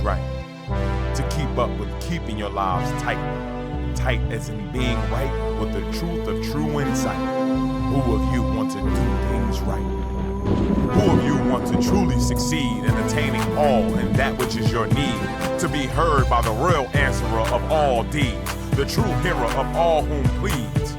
right, to keep up with keeping your lives tight. Tight as in being right with the truth of true insight. Who of you want to do things right? Who of you want to truly succeed in attaining all in that which is your need, to be heard by the real answerer of all deeds, the true hearer of all whom pleads?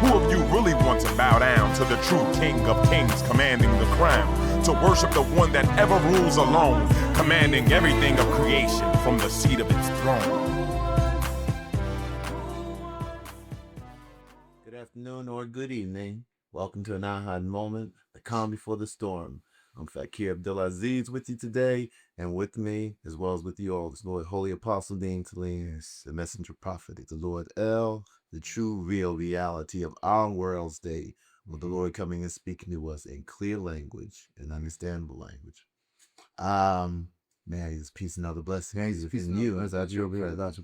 Who of you really want to bow down to the true King of Kings commanding the crown, to worship the one that ever rules alone, commanding everything of creation from the seat of its throne? Good afternoon or good evening. Welcome to an A.H.A.D moment, the calm before the storm. I'm Fakir Abdulaziz with you today, and with me, as well as with you all, is Lord Holy-Apostle Deen Saleem, the messenger prophet, the Lord El, the true real reality of our world's day, with the Lord coming and speaking to us in clear language and understandable language. Man, He's peace and other blessings. Yeah, He's peace and you. That's your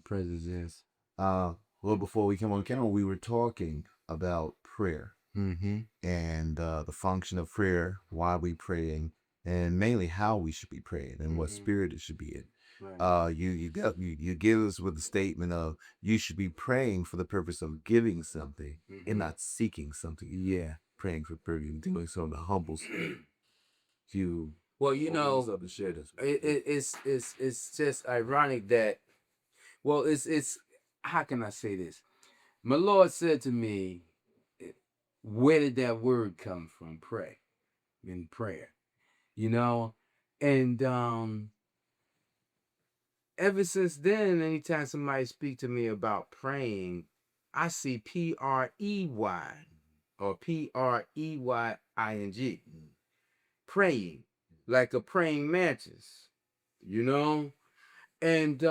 praises, yes. Well, before we came on camera, we were talking about prayer. Mm-hmm. And the function of prayer, why we praying, and mainly how we should be praying and what spirit it should be in. Right. You give us with the statement of you should be praying for the purpose of giving something and not seeking something. Yeah. Praying for purpose, doing so in the humble spirit. Well, you know, it's just ironic that, well, it's how can I say this? My Lord said to me, where did that word come from? Pray. In prayer. You know? And ever since then, anytime somebody speak to me about praying, I see P-R-E-Y or P-R-E-Y-I-N-G. Praying. Like a praying mantis. You know? And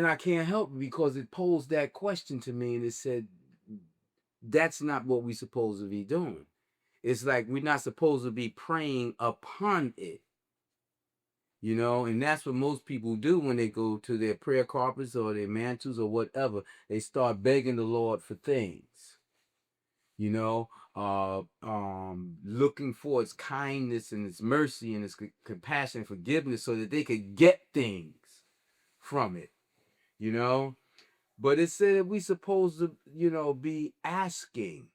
I can't help it because it posed that question to me, and it said, that's not what we're supposed to be doing. It's like we're not supposed to be praying upon it. You know, and that's what most people do when they go to their prayer carpets or their mantles or whatever. They start begging the Lord for things. You know, looking for His kindness and His mercy and His compassion and forgiveness so that they could get things from it. You know, but it said we supposed to, you know, be asking.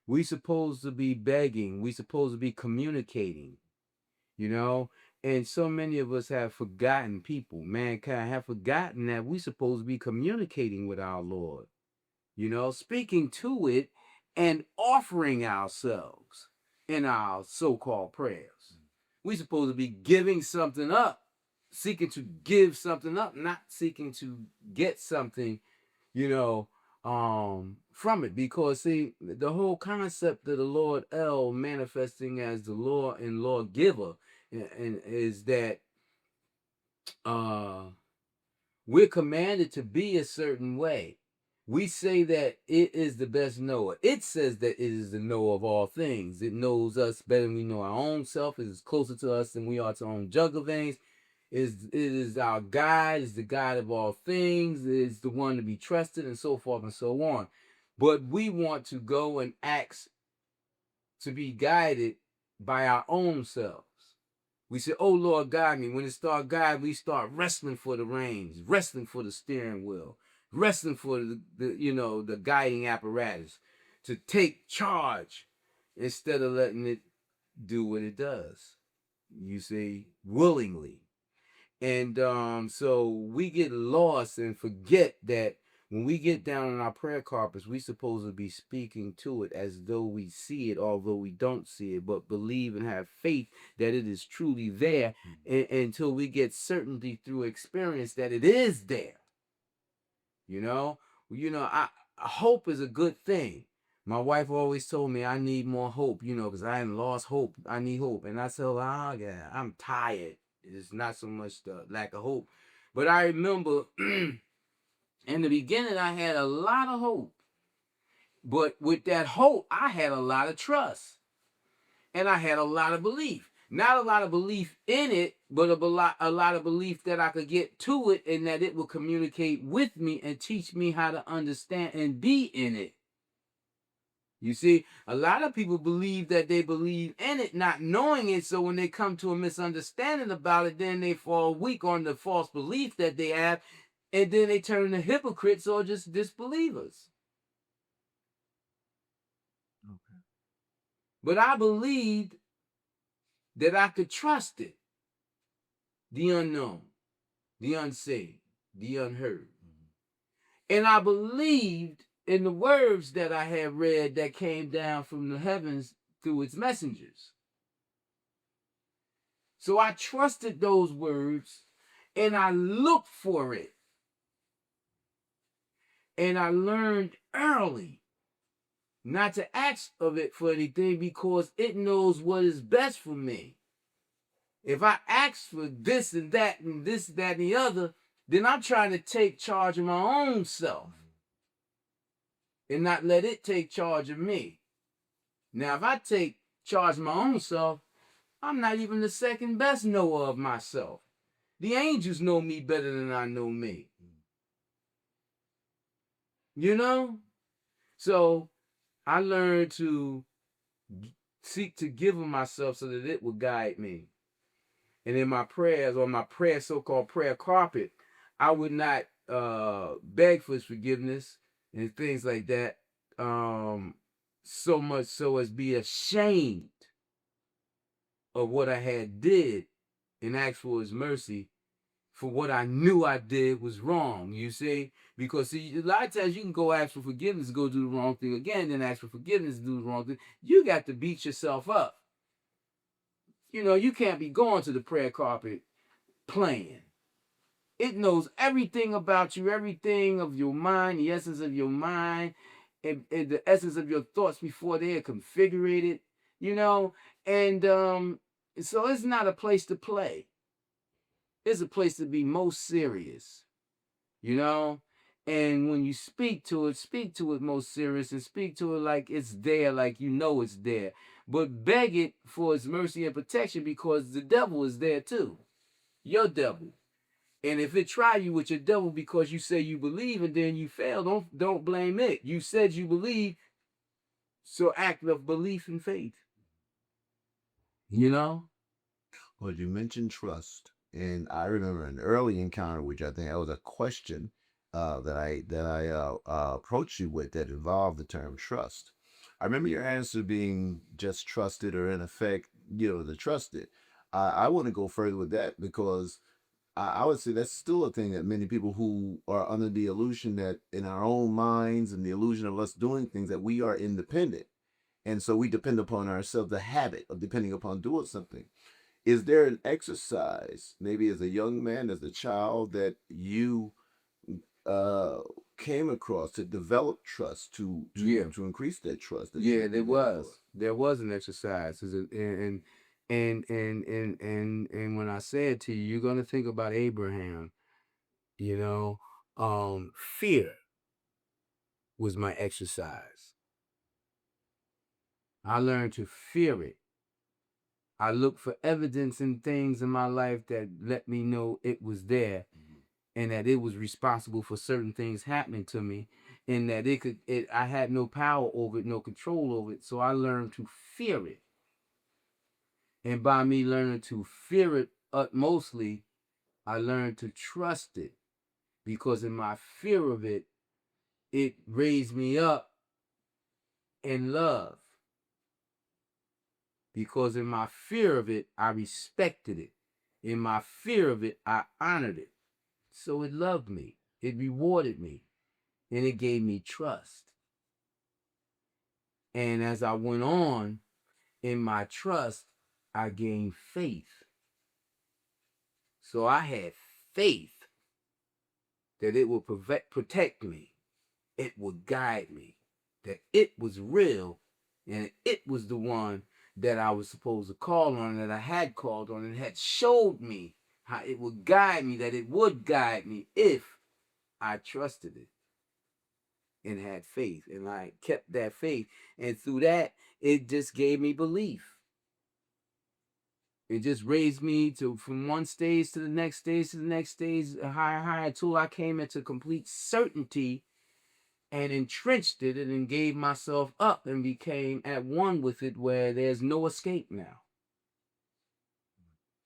We supposed to be begging. We supposed to be communicating. You know, and so many of us have forgotten, people, mankind have forgotten that we supposed to be communicating with our Lord. You know, speaking to it and offering ourselves in our so-called prayers. We supposed to be giving something up, seeking to give something up, not seeking to get something, you know, from it. Because see, the whole concept of the Lord El manifesting as the Lord and Lord giver, and is that we're commanded to be a certain way. We say that it is the best knower. It says that it is the knower of all things. It knows us better than we know our own self. It is closer to us than we are to our own jugular veins. It is our guide. It's the guide of all things. It's the one to be trusted, and so forth and so on. But we want to go and ask to be guided by our own selves. We say, oh, Lord, guide me. When it starts guiding, we start wrestling for the reins, wrestling for the steering wheel, wrestling for the guiding apparatus to take charge instead of letting it do what it does. You see, willingly. And so we get lost and forget that when we get down on our prayer carpets, we supposed to be speaking to it as though we see it, although we don't see it, but believe and have faith that it is truly there until we get certainty through experience that it is there. You know, hope is a good thing. My wife always told me I need more hope, because I hadn't lost hope. I need hope. And I said, yeah, I'm tired. It's not so much the lack of hope. But I remember in the beginning, I had a lot of hope. But with that hope, I had a lot of trust. And I had a lot of belief. Not a lot of belief in it, but a lot of belief that I could get to it and that it will communicate with me and teach me how to understand and be in it. You see, a lot of people believe that they believe in it, not knowing it. So when they come to a misunderstanding about it, then they fall weak on the false belief that they have, and then they turn into hypocrites or just disbelievers. Okay. But I believed that I could trust it, the unknown, the unseen, the unheard. And I believed in the words that I had read that came down from the heavens through its messengers. So I trusted those words and I looked for it. And I learned early not to ask of it for anything because it knows what is best for me. If I ask for this and that and this, that, and the other, then I'm trying to take charge of my own self and not let it take charge of me. Now, if I take charge of my own self, I'm not even the second best knower of myself. The angels know me better than I know me. You know? So I learned to seek to give of myself so that it would guide me. And in my prayers, on my prayer, so-called prayer carpet, I would not beg for his forgiveness and things like that, so much so as be ashamed of what I had did and ask for his mercy for what I knew I did was wrong, you see? Because see, a lot of times you can go ask for forgiveness, go do the wrong thing again, then ask for forgiveness, do the wrong thing. You got to beat yourself up. You know, you can't be going to the prayer carpet playing. It knows everything about you, everything of your mind, the essence of your mind, and the essence of your thoughts before they are configured, you know? And so it's not a place to play. It's a place to be most serious, you know? And when you speak to it most serious and speak to it like it's there, like you know it's there. But beg it for its mercy and protection because the devil is there too. Your devil. And if it try you with your devil because you say you believe and then you fail, don't blame it. You said you believe, so act of belief and faith. You know? Well, you mentioned trust, and I remember an early encounter, which I think that was a question that I approached you with that involved the term trust. I remember your answer being just trusted, or in effect, the trusted. I want to go further with that because I would say that's still a thing that many people who are under the illusion that in our own minds and the illusion of us doing things that we are independent. And so we depend upon ourselves, the habit of depending upon doing something. Is there an exercise, maybe as a young man, as a child, that you uh, came across to develop trust, to increase that trust? There was an exercise, and when I say it to you, you're gonna think about Abraham. You know, fear was my exercise. I learned to fear it. I looked for evidence in things in my life that let me know it was there and that it was responsible for certain things happening to me and that I had no power over it, no control over it. So I learned to fear it. And by me learning to fear it utmostly, I learned to trust it because in my fear of it, it raised me up in love. Because in my fear of it, I respected it. In my fear of it, I honored it. So it loved me. It rewarded me. And it gave me trust. And as I went on in my trust, I gained faith. So I had faith that it would protect me. It would guide me. That it was real. And it was the one that I was supposed to call on, that I had called on, and had showed me how it would guide me, that it would guide me if I trusted it and had faith. And I kept that faith. And through that, it just gave me belief. It just raised me from one stage to the next stage to the next stage, higher, higher, until I came into complete certainty and entrenched it and gave myself up and became at one with it, where there's no escape now.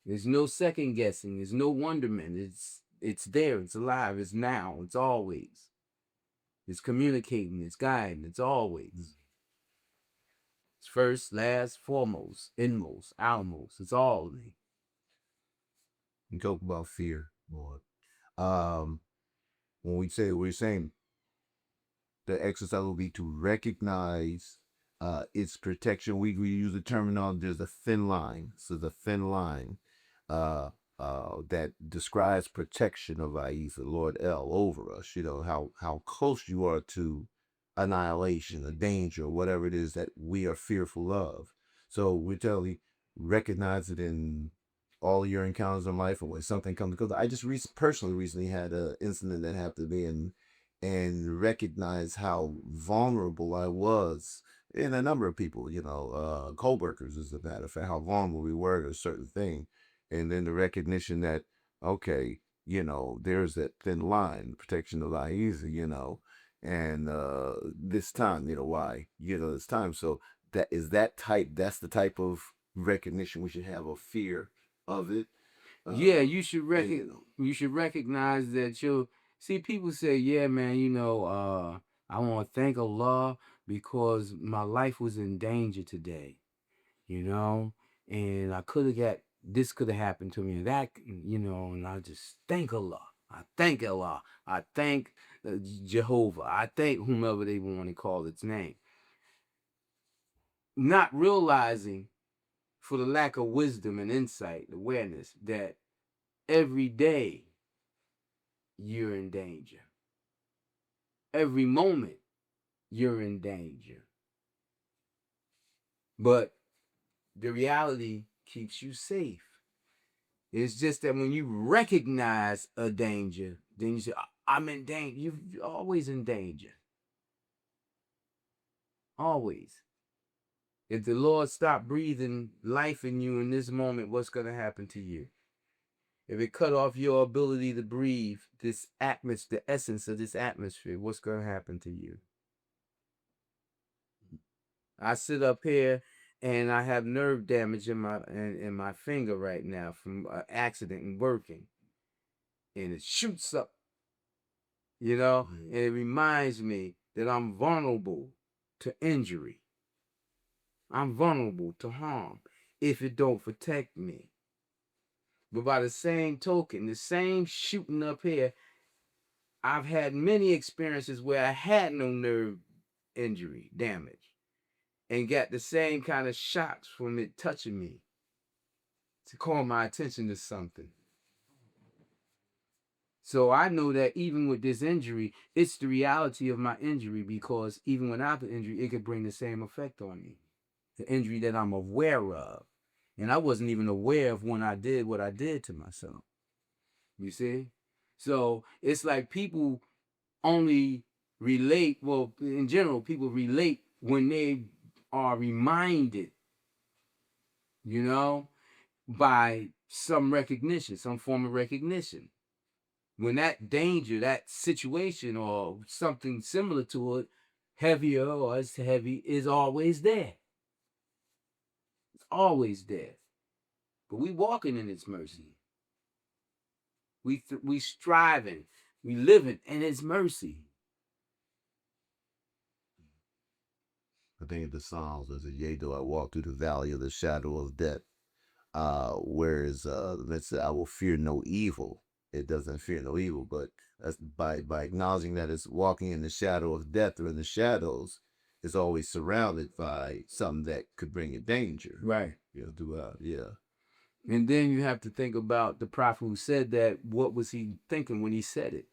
There's no second guessing. There's no wonderment. It's there. It's alive. It's now. It's always. It's communicating. It's guiding. It's always. It's first, last, foremost, inmost, outmost. It's all me. You talk about fear, Lord. When we're saying the exercise will be to recognize its protection. We use the terminology, there's a thin line. So the thin line that describes protection of Ahezaah, Lord El, over us. You know, how close you are to annihilation, a danger, whatever it is that we are fearful of. So we're telling you, recognize it in all your encounters in life, and when something comes, because I just personally recently had an incident that happened to me, and recognize how vulnerable I was in a number of people, you know, co-workers, as a matter of fact, how vulnerable we were to a certain thing. And then the recognition that, okay, you know, there's that thin line, protection of Ahezaah, you know, and this time, you know, why, you know, this time. So that's the type of recognition we should have, of fear of it. Yeah, you should recognize that you'll see. People say, yeah, man, you know, I want to thank Allah because my life was in danger today, you know, and this could have happened to me, and that, you know, and I just thank Allah. I thank Allah. I thank Jehovah. I thank whomever they want to call its name. Not realizing, for the lack of wisdom and insight, awareness, that every day you're in danger. Every moment you're in danger. But the reality keeps you safe. It's just that when you recognize a danger, then you say, I'm in danger. You're always in danger. Always. If the Lord stopped breathing life in you in this moment, what's going to happen to you? If it cut off your ability to breathe this atmosphere, the essence of this atmosphere, what's going to happen to you? I sit up here and I have nerve damage in my finger right now from an accident and working. And it shoots up, you know, and it reminds me that I'm vulnerable to injury. I'm vulnerable to harm if it don't protect me. But by the same token, the same shooting up here, I've had many experiences where I had no nerve injury damage and got the same kind of shocks from it touching me to call my attention to something. So I know that even with this injury, it's the reality of my injury, because even without the injury, it could bring the same effect on me. The injury that I'm aware of. And I wasn't even aware of when I did what I did to myself. You see? So it's like people only relate, well, in general, people relate when they are reminded, you know, by some recognition, some form of recognition. When that danger, that situation, or something similar to it, heavier or as heavy, is always there. It's always there. But we walking in its mercy. We striving. We living in its mercy. I think the Psalms is a yea, though I walk through the valley of the shadow of death. Whereas let's say I will fear no evil. It doesn't fear no evil, but that's by acknowledging that it's walking in the shadow of death or in the shadows, it's always surrounded by something that could bring you danger. Right. You know, yeah. And then you have to think about the prophet who said that. What was he thinking when he said it?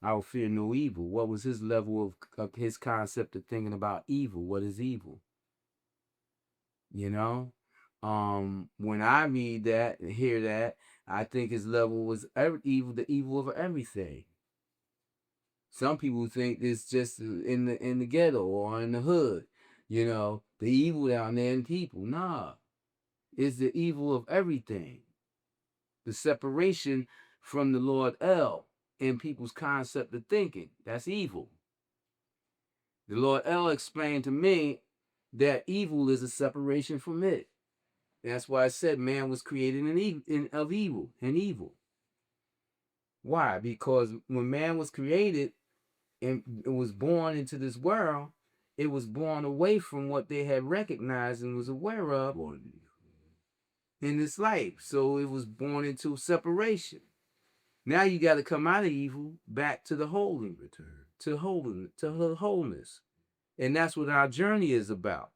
I will fear no evil. What was his level of his concept of thinking about evil? What is evil? You know? When I read that and hear that, I think his level was evil, the evil of everything. Some people think it's just in the ghetto or in the hood, you know, the evil down there in people. Nah, it's the evil of everything. The separation from the Lord El in people's concept of thinking. That's evil. The Lord El explained to me that evil is a separation from it. That's why I said man was created of evil and evil. Why? Because when man was created and it was born into this world, it was born away from what they had recognized and was aware of in this life. So it was born into separation. Now you got to come out of evil back to the holy, to the wholeness. And that's what our journey is about.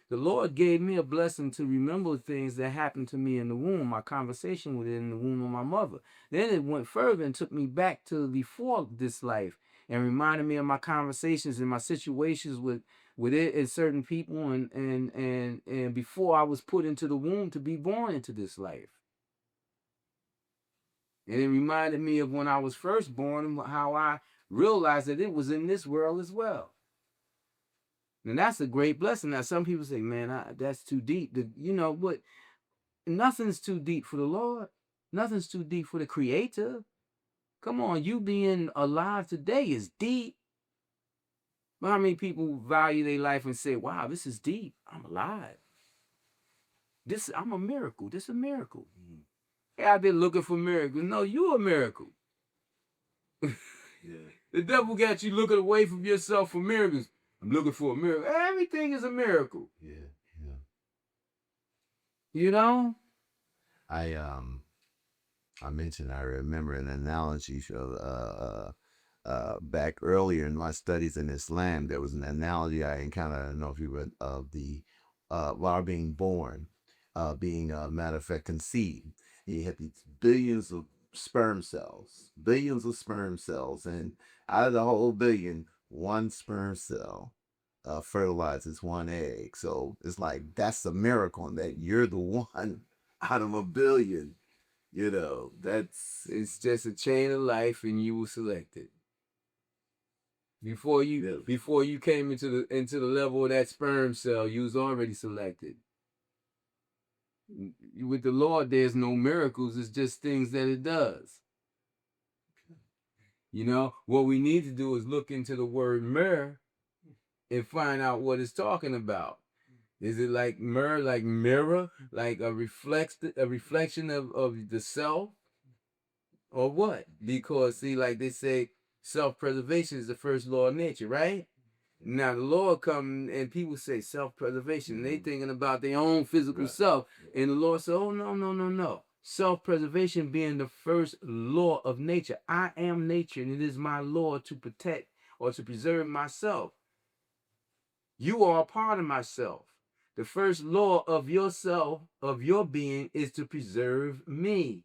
The Lord gave me a blessing to remember things that happened to me in the womb, my conversation with it in the womb of my mother. Then it went further and took me back to before this life and reminded me of my conversations and my situations with it and certain people and before I was put into the womb to be born into this life. And it reminded me of when I was first born and how I realized that it was in this world as well. And that's a great blessing. Now, some people say, man, that's too deep. But nothing's too deep for the Lord. Nothing's too deep for the Creator. Come on, you being alive today is deep. But how many people value their life and say, wow, this is deep. I'm alive. I'm a miracle. This is a miracle. Hey, I've been looking for miracles. No, you're a miracle. Yeah. The devil got you looking away from yourself for miracles. I'm looking for a miracle. Everything is a miracle. Yeah. You know? I mentioned, I remember an analogy of back earlier in my studies in Islam. There was an analogy I encountered, I don't know if you read, of our being born, being matter of fact conceived. You had these billions of sperm cells, and out of the whole billion, one sperm cell fertilizes one egg. So it's like that's a miracle that you're the one out of a billion. It's just a chain of life, and you were selected. Before you came into the level of that sperm cell, you was already selected. With the Lord, there's no miracles. It's just things that it does. What we need to do is look into the word mirror and find out what it's talking about. Is it like mirror, like mirror, like a reflection of the self, or what? Because see, like they say, self-preservation is the first law of nature, right? Now the Lord come and people say self-preservation. They thinking about their own physical self, and the Lord said, "Oh no! Self-preservation being the first law of nature. I am nature, and it is my law to protect or to preserve myself. You are a part of myself. The first law of yourself, of your being, is to preserve me.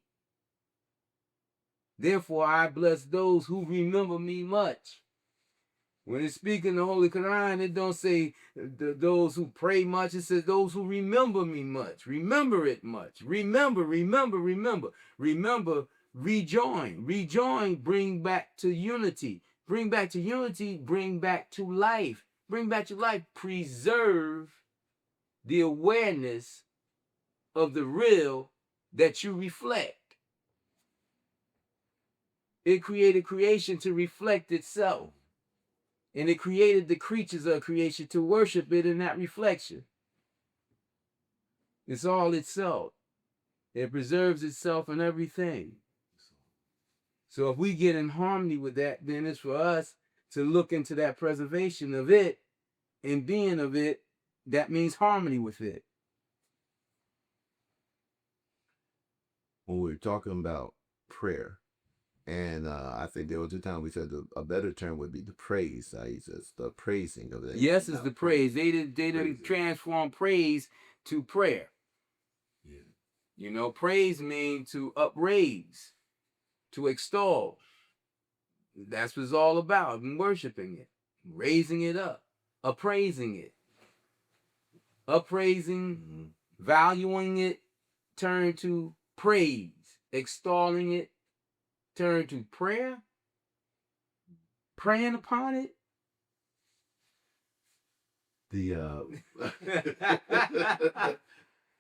Therefore, I bless those who remember me much." When it's speaking the Holy Quran, it don't say those who pray much. It says those who remember me much. Remember it much. Remember. Rejoin. Rejoin, bring back to unity. Bring back to unity, bring back to life. Bring back to life. Preserve the awareness of the real that you reflect. It created creation to reflect itself. And it created the creatures of creation to worship it in that reflection. It's all itself. It preserves itself in everything. So if we get in harmony with that, then it's for us to look into that preservation of it and being of it. That means harmony with it. When we're talking about prayer, and I think there was a time we said a better term would be the praise. It's the praising of it. Yes, it's the praise. They didn't transform praise to prayer. Yeah. Praise means to upraise, to extol. That's what it's all about. Worshiping it, raising it up, appraising it. Appraising, valuing it, turn to praise. Extolling it, turn to prayer. Praying upon it.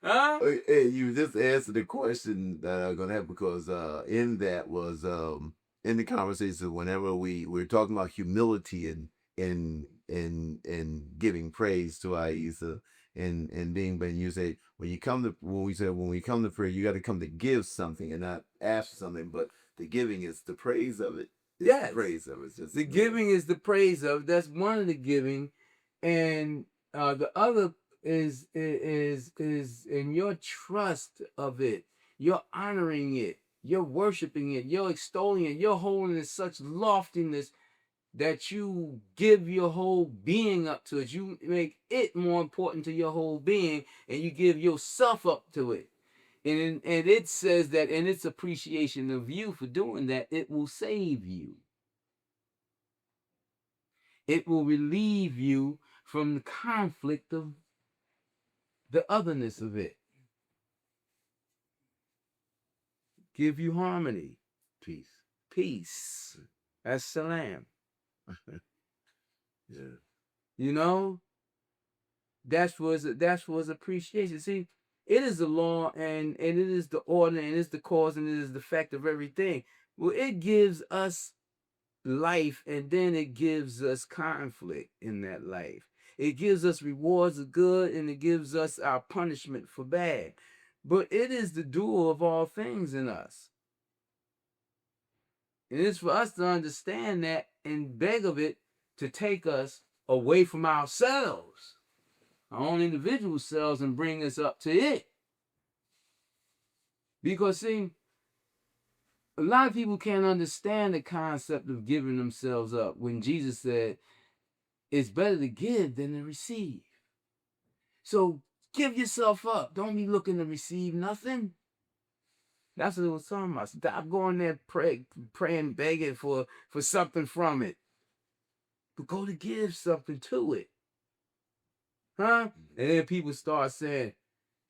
Huh? Hey, you just answered the question that I'm gonna have, because in that was in the conversation whenever we're talking about humility and in giving praise to Ahezaah and being, but you say when we come to prayer, you got to come to give something and not ask for something, but the giving is the praise of it. It's Yes. the praise of it. It's just, the giving is the praise of. That's one of the giving, and the other is in your trust of it. You're honoring it. You're worshiping it. You're extolling it. You're holding it such loftiness that you give your whole being up to it. You make it more important to your whole being, and you give yourself up to it. And it says that in its appreciation of you for doing that, it will save you. It will relieve you from the conflict of the otherness of it. Give you harmony. peace. Peace. That's salam. Yeah. You know? That's what's appreciation. See, it is the law and it is the order and it's the cause and it is the fact of everything. Well, it gives us life and then it gives us conflict in that life. It gives us rewards of good and it gives us our punishment for bad. But it is the doer of all things in us. And it's for us to understand that and beg of it to take us away from ourselves, our own individual selves, and bring us up to it. Because, see, a lot of people can't understand the concept of giving themselves up when Jesus said, it's better to give than to receive. So give yourself up. Don't be looking to receive nothing. That's what it was talking about. Stop going there praying, begging for something from it. But go to give something to it. Huh? And then people start saying,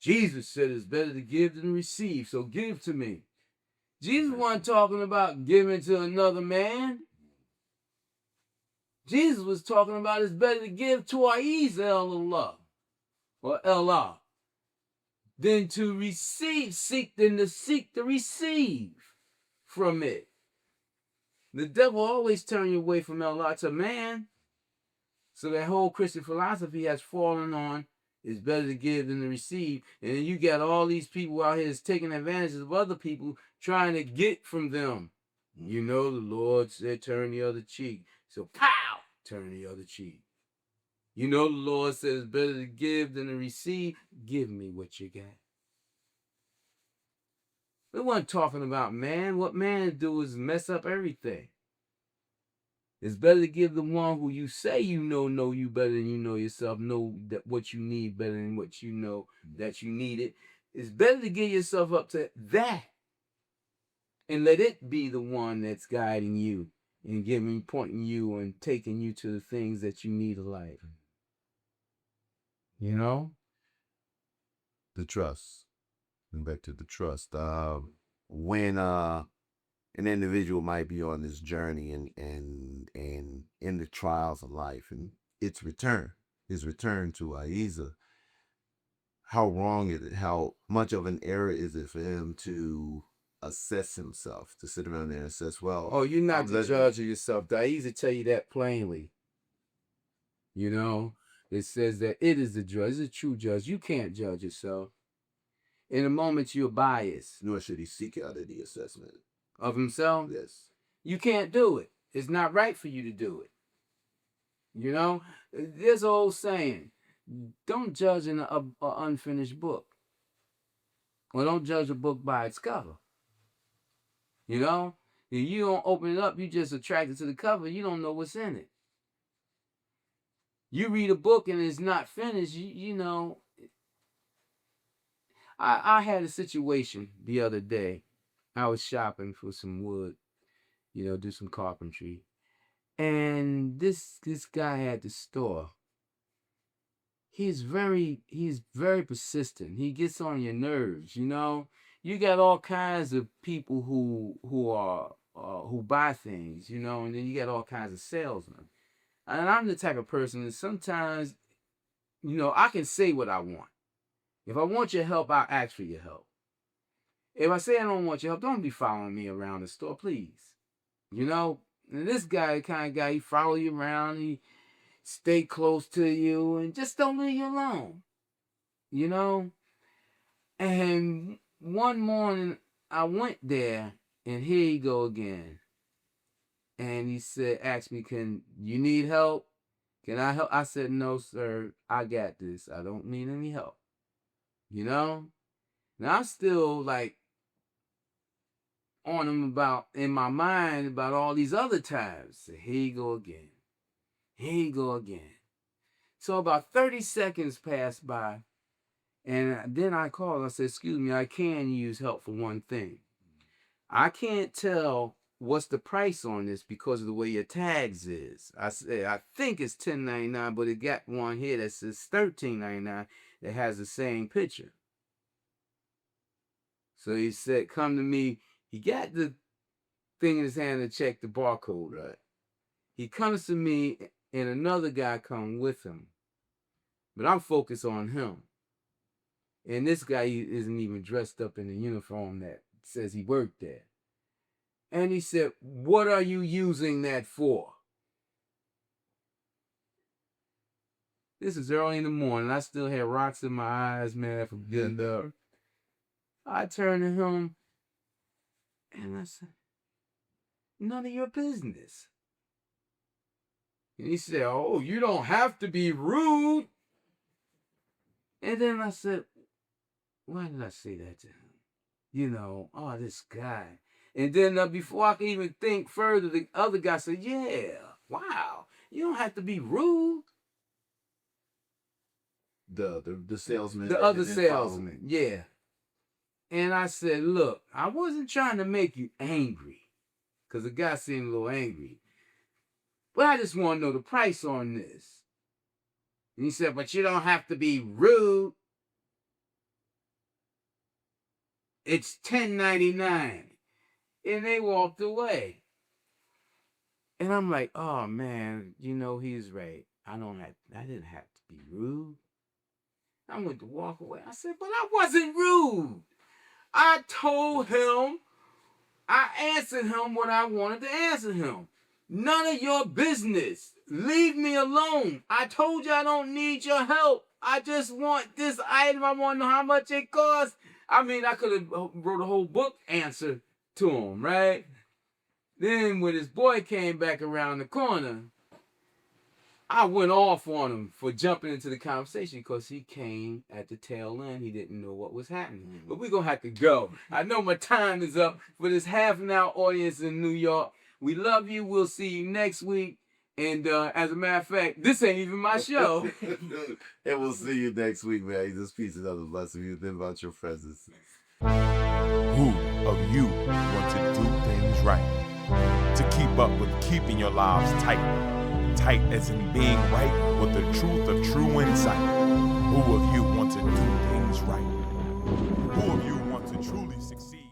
Jesus said it's better to give than to receive, so give to me. Jesus wasn't talking about giving to another man. Jesus was talking about it's better to give to Ahezaah or Allaah than to receive, seek to receive from it. The devil always turns you away from Allaah to man. So that whole Christian philosophy has fallen on it's better to give than to receive. And then you got all these people out here that's taking advantage of other people trying to get from them. You know, the Lord said turn the other cheek. So pow, turn the other cheek. You know, the Lord says it's better to give than to receive. Give me what you got. We weren't talking about man. What man do is mess up everything. It's better to give the one who you say you know you better than you know yourself, know that what you need better than what you know that you need it. It's better to give yourself up to that and let it be the one that's guiding you and pointing you and taking you to the things that you need in life. You know? The trust. And back to the trust. When an individual might be on this journey and in the trials of life and his return to Ahezaah, how wrong is it? How much of an error is it for him to assess himself, to sit around there and assess, well... Oh, you're not the judge of yourself. Ahezaah tell you that plainly. You know? It says that it is the judge. It's a true judge. You can't judge yourself. In a moment, you're biased. Nor should he seek out any assessment. Of himself? Yes. You can't do it. It's not right for you to do it. You know? There's an old saying, don't judge an unfinished book. Or don't judge a book by its cover. You know? If you don't open it up, you just attracted to the cover, you don't know what's in it. You read a book and it's not finished, you know. I had a situation the other day. I was shopping for some wood, you know, do some carpentry. And this guy at the store, he's very persistent. He gets on your nerves, you know. You got all kinds of people who buy things, you know, and then you got all kinds of salesmen. And I'm the type of person that sometimes, you know, I can say what I want. If I want your help, I'll ask for your help. If I say I don't want your help, don't be following me around the store, please. You know, and this guy, the kind of guy, he follow you around. stay close to you and just don't leave you alone. You know? And one morning I went there, and here you go again. And he asked me, can you need help? Can I help? I said, no, sir, I got this. I don't need any help. You know? Now I'm still like on him in my mind about all these other times. So here you go again. Here you go again. So about 30 seconds passed by, and then I called. I said, excuse me, I can use help for one thing. I can't tell what's the price on this because of the way your tags is. I said, I think it's $10.99, but it got one here that says $13.99 that has the same picture. So he said, come to me. He got the thing in his hand to check the barcode. Right. He comes to me, and another guy come with him. But I'm focused on him. And this guy isn't even dressed up in the uniform that says he worked there. And he said, what are you using that for? This is early in the morning. I still had rocks in my eyes, man, from getting up. I turned to him, and I said, none of your business. And he said, oh, you don't have to be rude. And then I said, why did I say that to him? You know, oh, this guy. And then before I could even think further, the other guy said, yeah, wow, you don't have to be rude. The salesman. The other salesman, yeah. And I said, look, I wasn't trying to make you angry, because the guy seemed a little angry. But I just want to know the price on this. And he said, but you don't have to be rude. It's $10.99. And they walked away. And I'm like, oh man, you know, he's right. I didn't have to be rude. I went to walk away. I said, but I wasn't rude. I told him, I answered him what I wanted to answer him. None of your business. Leave me alone. I told you I don't need your help. I just want this item. I want to know how much it costs. I mean, I could have wrote a whole book answer to him, right? Then when his boy came back around the corner, I went off on him for jumping into the conversation because he came at the tail end. He didn't know what was happening. But we're going to have to go. I know my time is up for this half an hour audience in New York. We love you. We'll see you next week. And as a matter of fact, this ain't even my show. And we'll see you next week, man. This peace and other blessing you. Think about your presence. Who of you want to do things right? To keep up with keeping your lives tight. Tight as in being right with the truth of true insight. Who of you want to do things right? Who of you want to truly succeed?